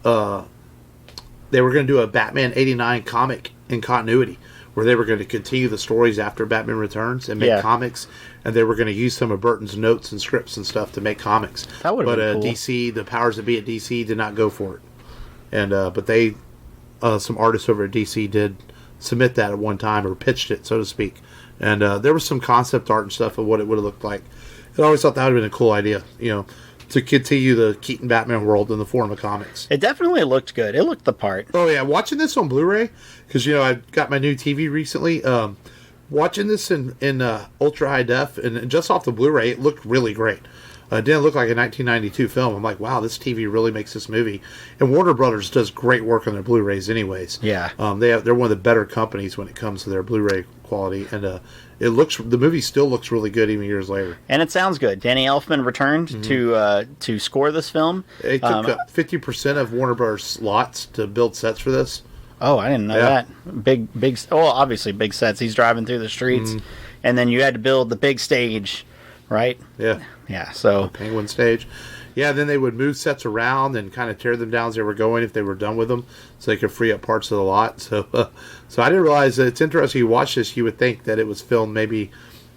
they were going to do a Batman 89 comic in continuity, where they were going to continue the stories after Batman Returns and make comics, and they were going to use some of Burton's notes and scripts and stuff to make comics. That would have been cool. DC, the powers that be at DC, did not go for it. And but they... some artists over at DC did submit that at one time, or pitched it, so to speak. And there was some concept art and stuff of what it would have looked like. I always thought that would have been a cool idea, you know, to continue the Keaton Batman world in the form of comics. It definitely looked good. It looked the part. Oh, yeah. Watching this on Blu-ray, because, you know, I got my new TV recently. Watching this in ultra high def, and just off the Blu-ray, it looked really great. It didn't look like a 1992 film. I'm like, wow, this TV really makes this movie. And Warner Brothers does great work on their Blu-rays anyways. Yeah. They're one of the better companies when it comes to their Blu-ray quality. And the movie still looks really good even years later. And it sounds good. Danny Elfman returned to score this film. They took 50% of Warner Brothers lots to build sets for this. Oh, I didn't know that. Big, obviously big sets. He's driving through the streets. And then you had to build the big stage, right? Yeah. Yeah, so... The Penguin stage. Yeah, then they would move sets around and kind of tear them down as they were going if they were done with them, so they could free up parts of the lot. So I didn't realize that. It's interesting. You watch this, you would think that it was filmed maybe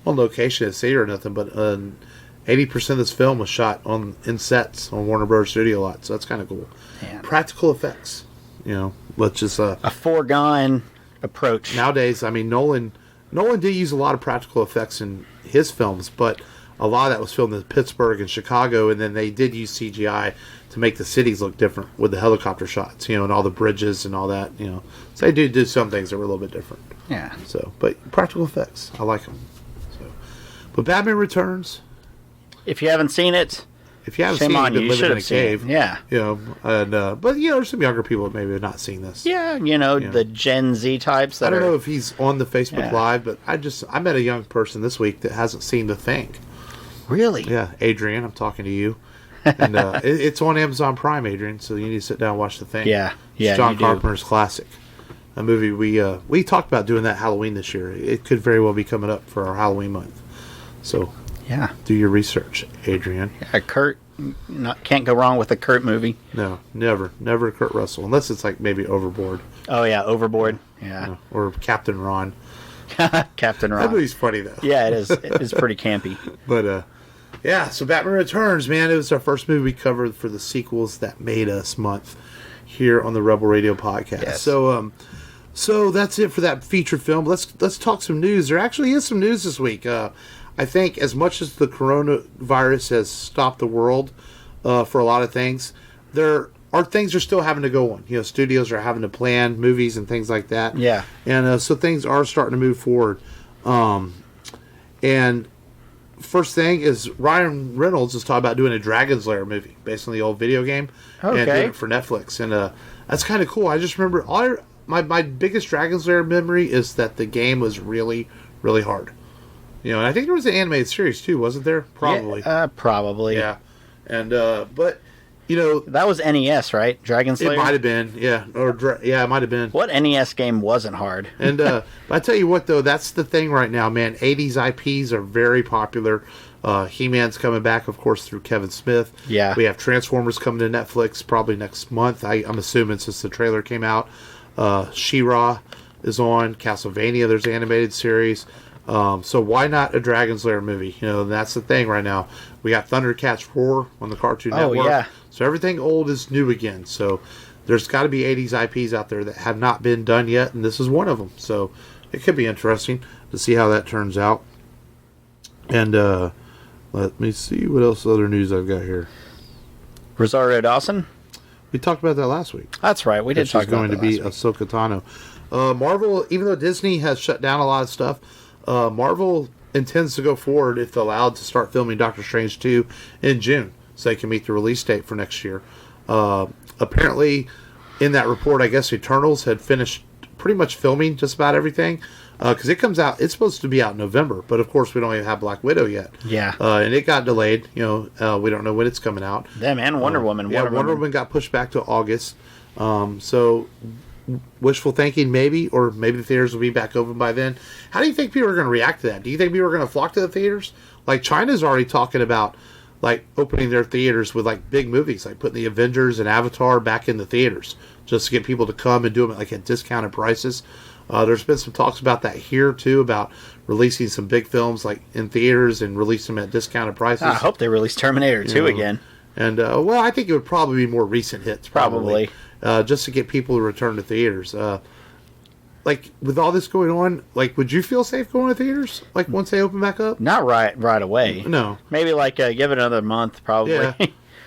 on location at theater or nothing, but 80% of this film was shot in sets on Warner Bros. Studio lots. So that's kind of cool. Yeah. Practical effects. You know, let's just... a foregone approach. Nowadays, I mean, Nolan did use a lot of practical effects in his films, but... a lot of that was filmed in Pittsburgh and Chicago, and then they did use CGI to make the cities look different with the helicopter shots, you know, and all the bridges and all that, you know. So they do some things that were a little bit different. Yeah. So, but practical effects, I like them. So, but Batman Returns. If you haven't seen it, shame on you. You should have seen it. Yeah. You know, and but you know, there's some younger people that maybe have not seen this. Yeah, you know, the Gen Z types. I don't know if he's on the Facebook Live, but I met a young person this week that hasn't seen The Thing. Really? Yeah, Adrian, I'm talking to you. And it's on Amazon Prime, Adrian, so you need to sit down and watch The Thing. Yeah, it's John Carpenter's classic. A movie we talked about doing that Halloween this year. It could very well be coming up for our Halloween month. So, do your research, Adrian. Yeah, Kurt, can't go wrong with a Kurt movie. No, never a Kurt Russell, unless it's like maybe Overboard. Oh yeah, Overboard. Yeah. Or Captain Ron. Captain Ron. That movie's funny though. Yeah, it is. It is pretty campy. But yeah, so Batman Returns, man, it was our first movie we covered for the sequels that made us month here on the Rebel Radio podcast. Yes. So that's it for that feature film. Let's talk some news. There actually is some news this week. I think as much as the coronavirus has stopped the world for a lot of things, there are things are still having to go on. You know, studios are having to plan movies and things like that. Yeah. And so things are starting to move forward. And first thing is Ryan Reynolds is talking about doing a Dragon's Lair movie based on the old video game. Okay. And doing it for Netflix. And that's kind of cool. I just remember my biggest Dragon's Lair memory is that the game was really, really hard. You know, and I think there was an animated series too, wasn't there? Probably. Yeah, probably. Yeah. And but you know, that was NES, right? Dragon Slayer. it might have been, yeah, it might have been. What NES game wasn't hard? And but I tell you what, though, that's the thing right now, man. 80s IPs are very popular. He-Man's coming back, of course, through Kevin Smith. Yeah. We have Transformers coming to Netflix probably next month. I'm assuming since the trailer came out. She-Ra is on. Castlevania, there's an animated series. So why not a Dragon's Lair movie? You know, that's the thing right now. We got Thundercats 4 on the Cartoon Network. Yeah. So everything old is new again. So there's got to be 80s IPs out there that have not been done yet, and this is one of them. So it could be interesting to see how that turns out. And let me see what else other news I've got here. Rosario Dawson? We talked about that last week. That's right. We did talk about that. She's going to be Ahsoka Tano. Marvel, even though Disney has shut down a lot of stuff, Marvel intends to go forward, if they're allowed, to start filming Doctor Strange 2 in June, so they can meet the release date for next year. Apparently, in that report, I guess Eternals had finished pretty much filming just about everything, because it comes out, it's supposed to be out in November, but of course we don't even have Black Widow yet. Yeah. And it got delayed. You know, we don't know when it's coming out. Them and Wonder Woman. Yeah, Wonder Woman got pushed back to August. So wishful thinking, maybe, or maybe the theaters will be back open by then. How do you think people are going to react to that? Do you think people are going to flock to the theaters? Like, China's already talking about, like, opening their theaters with, like, big movies, like putting the Avengers and Avatar back in the theaters, just to get people to come and do them, like, at discounted prices. There's been some talks about that here, too, about releasing some big films, like, in theaters and release them at discounted prices. I hope they release Terminator 2 again. And, well, I think it would probably be more recent hits, probably. Just to get people to return to theaters. Like, with all this going on, like, would you feel safe going to theaters? Like, once they open back up? Not right away. No. Maybe, like, give it another month, probably. Yeah.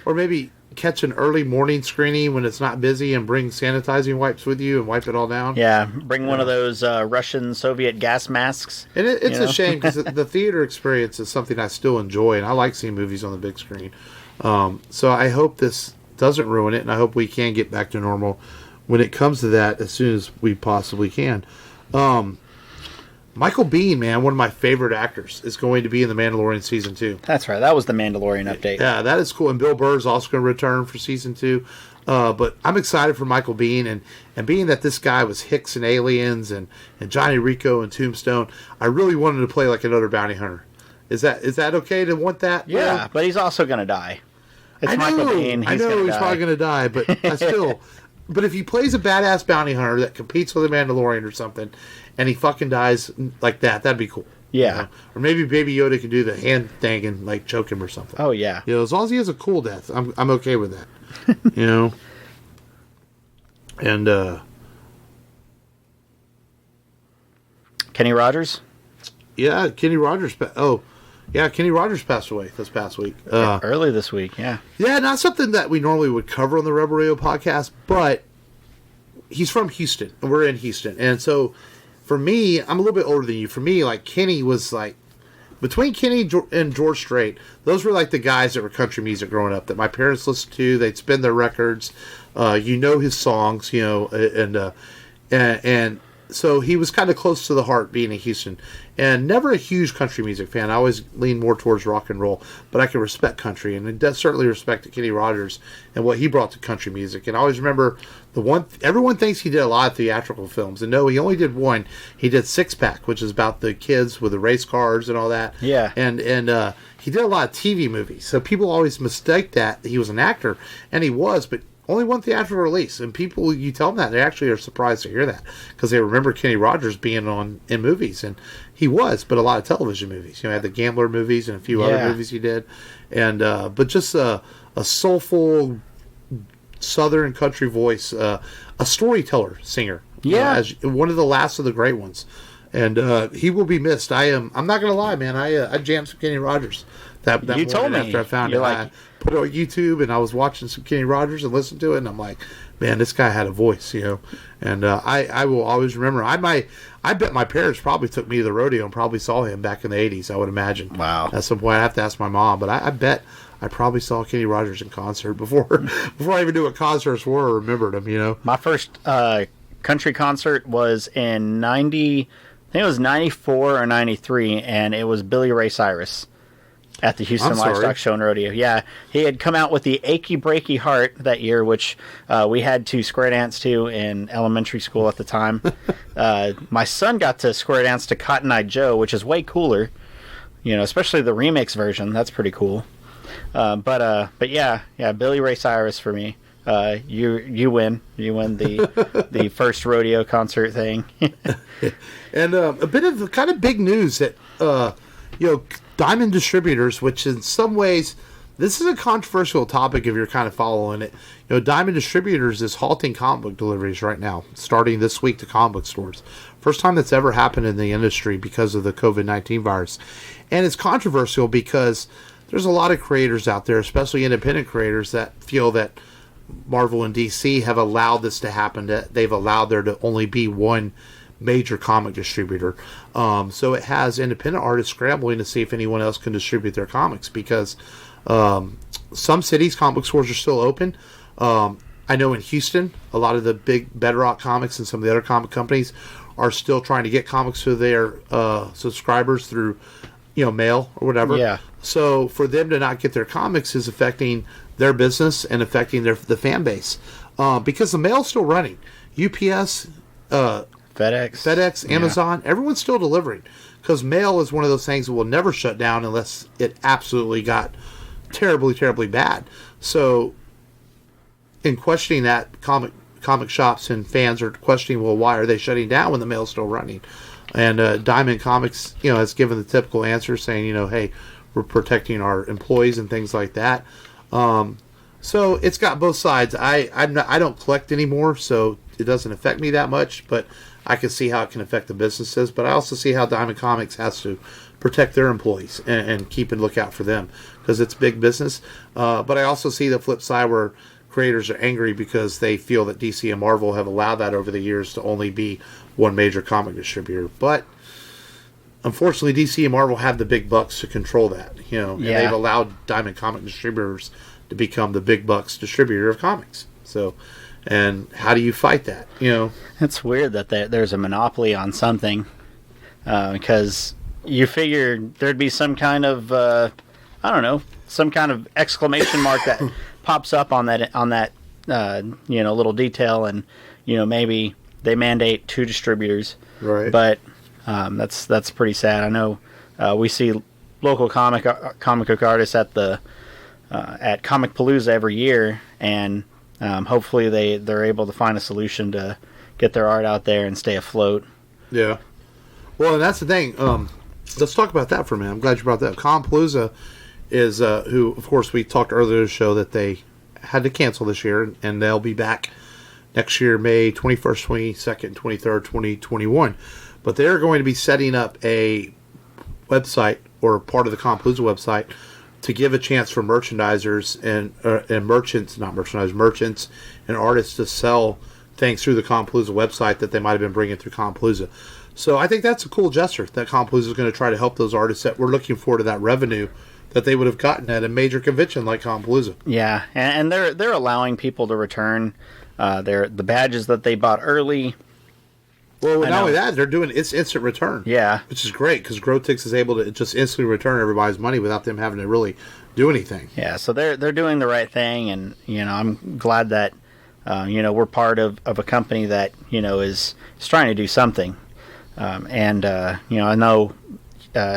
Or maybe catch an early morning screening when it's not busy and bring sanitizing wipes with you and wipe it all down. Yeah, bring one of those Russian Soviet gas masks. And it's a shame, because the theater experience is something I still enjoy, and I like seeing movies on the big screen. So I hope this doesn't ruin it, and I hope we can get back to normal when it comes to that as soon as we possibly can. Michael Biehn, man, one of my favorite actors, is going to be in The Mandalorian Season 2. That's right. That was the Mandalorian update. Yeah, that is cool. And Bill Burr is also going to return for Season 2. But I'm excited for Michael Biehn, and being that this guy was Hicks in Aliens and Johnny Rico in Tombstone, I really wanted to play like another bounty hunter. Is that okay to want that? Yeah, but he's also going to die. It's Michael Biehn. I know he's probably going to die, but I still... But if he plays a badass bounty hunter that competes with a Mandalorian or something, and he fucking dies like that, that'd be cool. Yeah. You know? Or maybe Baby Yoda can do the hand thing and, like, choke him or something. Oh, yeah. You know, as long as he has a cool death, I'm okay with that. You know? And, Kenny Rogers? Yeah, Kenny Rogers. Kenny Rogers passed away this past week. Early this week, yeah. Yeah, not something that we normally would cover on the Rebel Radio podcast, but he's from Houston, and we're in Houston. And so, for me, I'm a little bit older than you. For me, like, Kenny was, like, between Kenny and George Strait, those were, like, the guys that were country music growing up that my parents listened to. They'd spin their records. You know his songs, you know, and so he was kind of close to the heart being in Houston. And never a huge country music fan. I always lean more towards rock and roll, but I can respect country, and I certainly respect Kenny Rogers and what he brought to country music. And I always remember everyone thinks he did a lot of theatrical films, and no, he only did one. He did Six Pack, which is about the kids with the race cars and all that. Yeah. And he did a lot of TV movies, so people always mistake that he was an actor, and he was, but only one theatrical release. And people, you tell them that, they actually are surprised to hear that, because they remember Kenny Rogers being in movies, and he was, but a lot of television movies. You know, had the Gambler movies and a few other movies he did, and but just a soulful Southern country voice, a storyteller, singer. Yeah, as one of the last of the great ones. and he will be missed. I'm not gonna lie, man. I jammed some Kenny Rogers that You told me. after I found You're it. like, I put it on YouTube and I was watching some Kenny Rogers and listened to it, and I'm like, man, this guy had a voice, And I will always remember. I bet my parents probably took me to the rodeo and probably saw him back in the '80s. I would imagine. Wow. At some point, I have to ask my mom, but I bet I probably saw Kenny Rogers in concert before I even knew what concerts were or remembered him. My first country concert was in I think it was 94 or 93, and it was Billy Ray Cyrus at the Houston Livestock Show and Rodeo. Yeah, he had come out with the Achy Breaky Heart that year, which we had to square dance to in elementary school at the time. My son got to square dance to Cotton Eye Joe, which is way cooler, especially the remix version. That's pretty cool. But yeah, Billy Ray Cyrus for me. You win. You win the first rodeo concert thing. And a bit of kind of big news that Diamond Distributors, which in some ways this is a controversial topic if you're kind of following it. Diamond Distributors is halting comic book deliveries right now, starting this week to comic book stores. First time that's ever happened in the industry because of the COVID-19 virus. And it's controversial because there's a lot of creators out there, especially independent creators, that feel that Marvel and DC have allowed this to happen. That they've allowed there to only be one major comic distributor. So it has independent artists scrambling to see if anyone else can distribute their comics because some cities, comic book stores are still open. I know in Houston, a lot of the big Bedrock Comics and some of the other comic companies are still trying to get comics to their subscribers through mail or whatever. Yeah. So for them to not get their comics is affecting their business and affecting the fan base because the mail's still running. UPS, FedEx, Amazon, everyone's still delivering because mail is one of those things that will never shut down unless it absolutely got terribly, terribly bad. So in questioning that, comic shops and fans are questioning, well, why are they shutting down when the mail's still running? And Diamond Comics, has given the typical answer saying, hey, we're protecting our employees and things like that. So it's got both sides. I don't collect anymore, so it doesn't affect me that much, but I can see how it can affect the businesses. But I also see how Diamond Comics has to protect their employees and keep a lookout for them because it's big business. But I also see the flip side where creators are angry because they feel that DC and Marvel have allowed that over the years to only be one major comic distributor. But unfortunately, DC and Marvel have the big bucks to control that, and they've allowed Diamond Comic Distributors to become the big bucks distributor of comics. So, and how do you fight that? It's weird that there's a monopoly on something because you figure there'd be some kind of some kind of exclamation mark that pops up on that little detail, and maybe they mandate 2 distributors, right? But that's pretty sad. I know we see local comic book artists at Comic Palooza every year, and hopefully they're able to find a solution to get their art out there and stay afloat. Yeah. Well, and that's the thing. Let's talk about that for a minute. I'm glad you brought that up. Comic Palooza is who, of course, we talked earlier in the show that they had to cancel this year, and they'll be back next year, May 21st, 22nd, 23rd, 2021. But they're going to be setting up a website or part of the Comic Palooza website to give a chance for merchandisers and merchants and artists to sell things through the Comic Palooza website that they might have been bringing through Comic Palooza. So I think that's a cool gesture that Comic Palooza is going to try to help those artists that were looking forward to that revenue that they would have gotten at a major convention like Comic Palooza. Yeah, and they're allowing people to return the badges that they bought early. Well, not only that, they're doing it's instant return. Yeah, which is great because Grotix is able to just instantly return everybody's money without them having to really do anything. Yeah, so they're doing the right thing, and I'm glad that we're part of a company that is trying to do something. I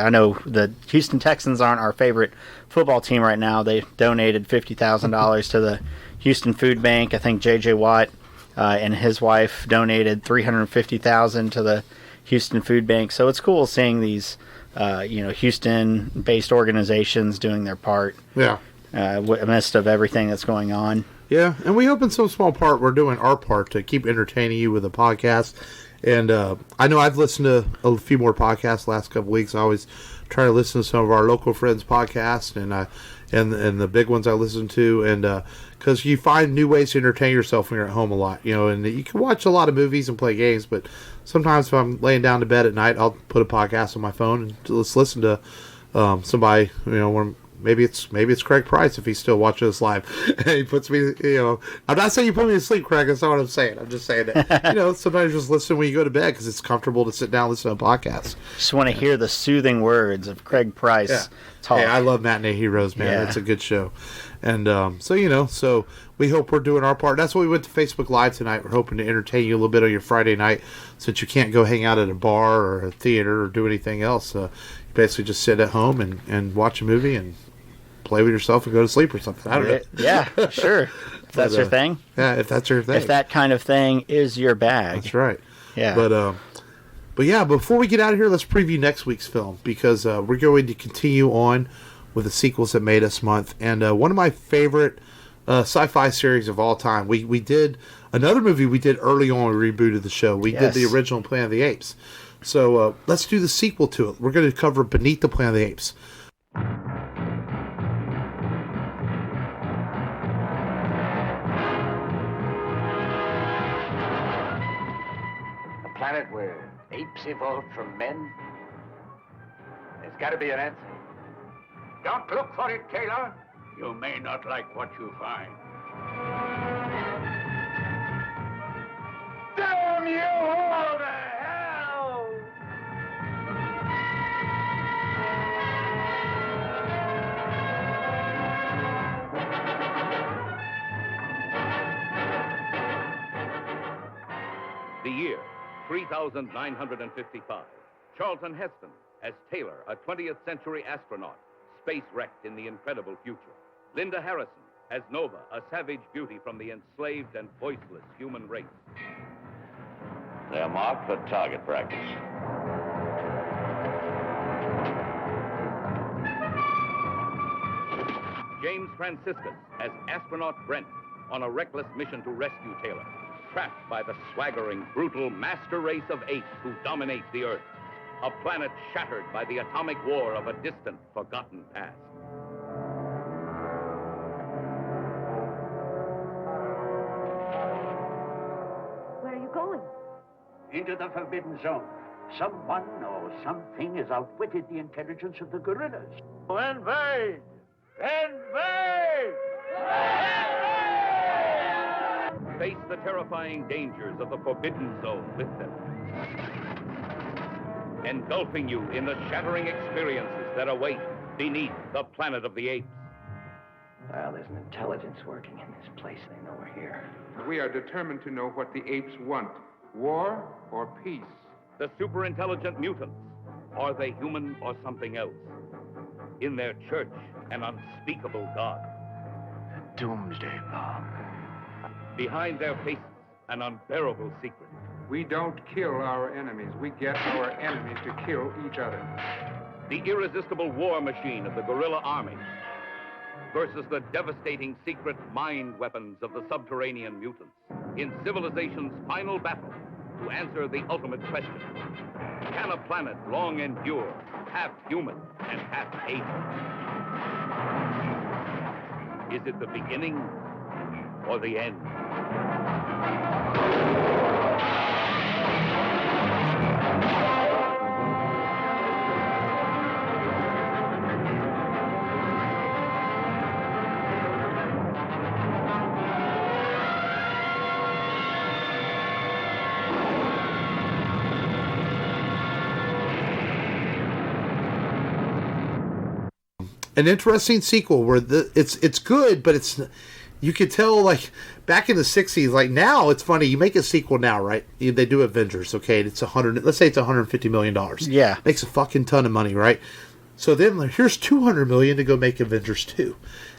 know the Houston Texans aren't our favorite football team right now. They donated $50,000 to the Houston Food Bank. I think J.J. Watt and his wife donated $350,000 to the Houston Food Bank. So it's cool seeing these, Houston-based organizations doing their part. Yeah. Amidst of everything that's going on. Yeah, and we hope in some small part we're doing our part to keep entertaining you with the podcast And I know I've listened to a few more podcasts the last couple of weeks. I always try to listen to some of our local friends' podcasts, and the big ones I listen to, and because you find new ways to entertain yourself when you're at home a lot, and you can watch a lot of movies and play games, but sometimes if I'm laying down to bed at night, I'll put a podcast on my phone and just listen to somebody, maybe it's Craig Price if he's still watching us live. And he puts me, I'm not saying you put me to sleep, Craig. That's not what I'm saying. I'm just saying that, sometimes just listen when you go to bed because it's comfortable to sit down and listen to a podcast. Just want to hear the soothing words of Craig Price talk. Hey, I love Matinee Heroes, man. Yeah. It's a good show. And so we hope we're doing our part. That's why we went to Facebook Live tonight. We're hoping to entertain you a little bit on your Friday night since you can't go hang out at a bar or a theater or do anything else. You basically just sit at home and watch a movie and play with yourself and go to sleep or something. I don't know. Yeah, sure. If that's your thing. Yeah, if that's your thing. If that kind of thing is your bag. That's right. Yeah. But yeah, before we get out of here, let's preview next week's film because we're going to continue on with the sequels that made us month. And one of my favorite sci-fi series of all time. We did another movie we did early on when we rebooted the show. We did the original Planet of the Apes. So let's do the sequel to it. We're going to cover Beneath the Planet of the Apes. Planet where apes evolved from men? There's got to be an answer. Don't look for it, Taylor. You may not like what you find. Damn you all to hell! The year, 3955. Charlton Heston as Taylor, a 20th century astronaut, space-wrecked in the incredible future. Linda Harrison as Nova, a savage beauty from the enslaved and voiceless human race. They're marked for target practice. James Franciscus as astronaut Brent on a reckless mission to rescue Taylor, trapped by the swaggering, brutal master race of apes who dominate the Earth, a planet shattered by the atomic war of a distant, forgotten past. Where are you going? Into the Forbidden Zone. Someone or something has outwitted the intelligence of the gorillas. Invade! Invade! Face the terrifying dangers of the Forbidden Zone with them, engulfing you in the shattering experiences that await beneath the Planet of the Apes. Well, there's an intelligence working in this place. They know we're here. We are determined to know what the apes want, war or peace. The superintelligent mutants, are they human or something else? In their church, an unspeakable god. The Doomsday Bomb. Behind their faces, an unbearable secret. We don't kill our enemies. We get our enemies to kill each other. The irresistible war machine of the guerrilla army versus the devastating secret mind weapons of the subterranean mutants in civilization's final battle to answer the ultimate question. Can a planet long endure, half human and half ape? Is it the beginning or the end? An interesting sequel where it's good, but it's you could tell like back in the 60s. Like now, it's funny. You make a sequel now, right? They do Avengers, okay? It's let's say it's $150 million. Yeah, makes a fucking ton of money, right? So then here's $200 million to go make Avengers 2.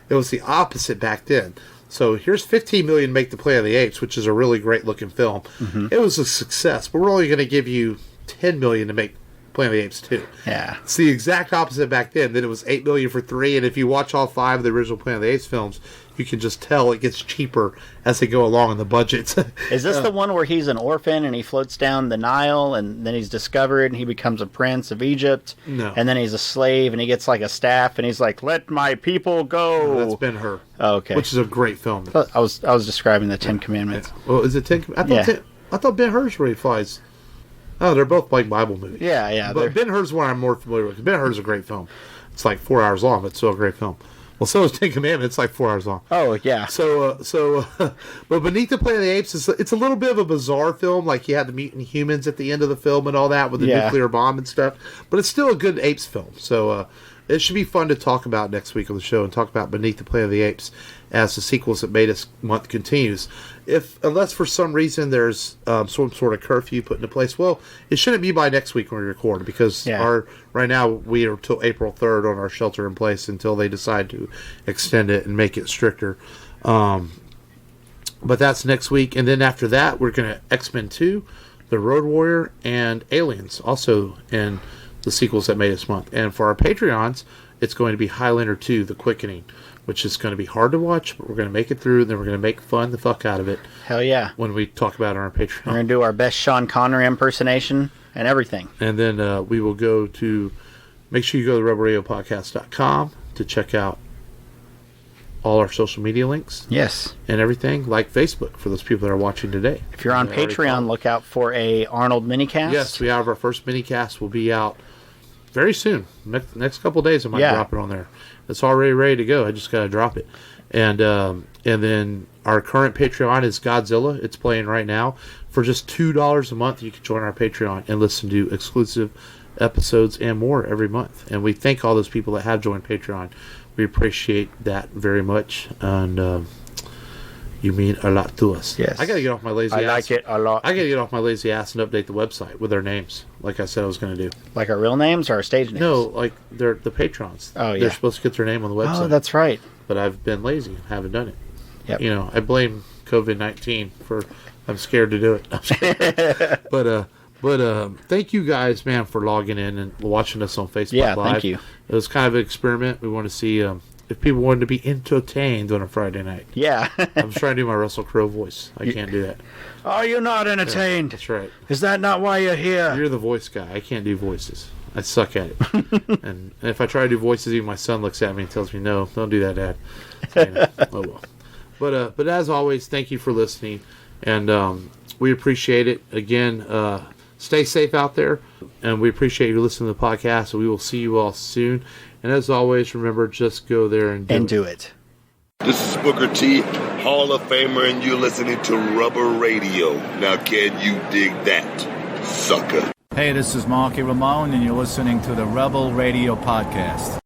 It was the opposite back then. So here's $15 million to make the Planet of the Apes, which is a really great looking film. Mm-hmm. It was a success, but we're only going to give you $10 million to make Planet of the Apes 2. Yeah. It's the exact opposite back then. Then it was $8 million for 3, and if you watch all 5 of the original Planet of the Apes films, you can just tell it gets cheaper as they go along in the budgets. Is this the one where he's an orphan and he floats down the Nile and then he's discovered and he becomes a prince of Egypt? No. And then he's a slave and he gets like a staff and he's like, "Let my people go." That's Ben-Hur. Oh, okay. Which is a great film. I was describing the Ten Commandments. Yeah. Well, is it 10? I thought Ben-Hur's where he flies. Oh, they're both like Bible movies. Yeah. But Ben-Hur's one I'm more familiar with. Ben-Hur's a great film. It's like 4 hours long, but it's still a great film. Well, so is Ten Commandments. It's like 4 hours long. Oh, yeah. But Beneath the Planet of the Apes, it's a little bit of a bizarre film. Like, you had the mutant humans at the end of the film and all that with the nuclear bomb and stuff. But it's still a good Apes film. So it should be fun to talk about next week on the show and talk about Beneath the Planet of the Apes as the sequels that made us month continues. Unless for some reason there's some sort of curfew put into place, well, it shouldn't be by next week when we record, because right now we are till April 3rd on our shelter in place until they decide to extend it and make it stricter. But that's next week, and then after that we're going to X-Men 2, The Road Warrior, and Aliens, also in the sequels that made us month. And for our Patreons, it's going to be Highlander 2, The Quickening, which is going to be hard to watch, but we're going to make it through, and then we're going to make fun the fuck out of it. Hell yeah. When we talk about it on our Patreon. We're going to do our best Sean Connery impersonation and everything. And then we will go to, make sure you go to rebelradiopodcast.com to check out all our social media links. Yes. And everything, like Facebook, for those people that are watching today. If you're on Patreon, look out for a Arnold minicast. Yes, we have our first minicast. Will be out very soon. Next couple of days I might drop it on there. It's already ready to go. I just got to drop it. And then our current Patreon is Godzilla. It's playing right now. For just $2 a month, you can join our Patreon and listen to exclusive episodes and more every month. And we thank all those people that have joined Patreon. We appreciate that very much. And you mean a lot to us. Yes. I got to get off my lazy ass. I like it a lot. I got to get off my lazy ass and update the website with their names, like I said I was going to do. Like our real names or our stage names? No, like they're the patrons. Oh, yeah. They're supposed to get their name on the website. Oh, that's right. But I've been lazy and haven't done it. Yep. You know, I blame COVID-19 for, I'm scared to do it. But thank you guys, man, for logging in and watching us on Facebook Live. Thank you. It was kind of an experiment. We want to see if people wanted to be entertained on a Friday night. Yeah. I'm trying to do my Russell Crowe voice. I can't do that. Are you not entertained? Yeah, that's right. Is that not why you're here? You're the voice guy. I can't do voices. I suck at it. And if I try to do voices, even my son looks at me and tells me, "No, don't do that, Dad." So, you know, oh well. But as always, thank you for listening, and we appreciate it. Again, stay safe out there, and we appreciate you listening to the podcast. So we will see you all soon. And as always, remember, just go there and do it. This is Booker T, Hall of Famer, and you're listening to Rubber Radio. Now, can you dig that, sucker? Hey, this is Marky Ramone, and you're listening to the Rebel Radio Podcast.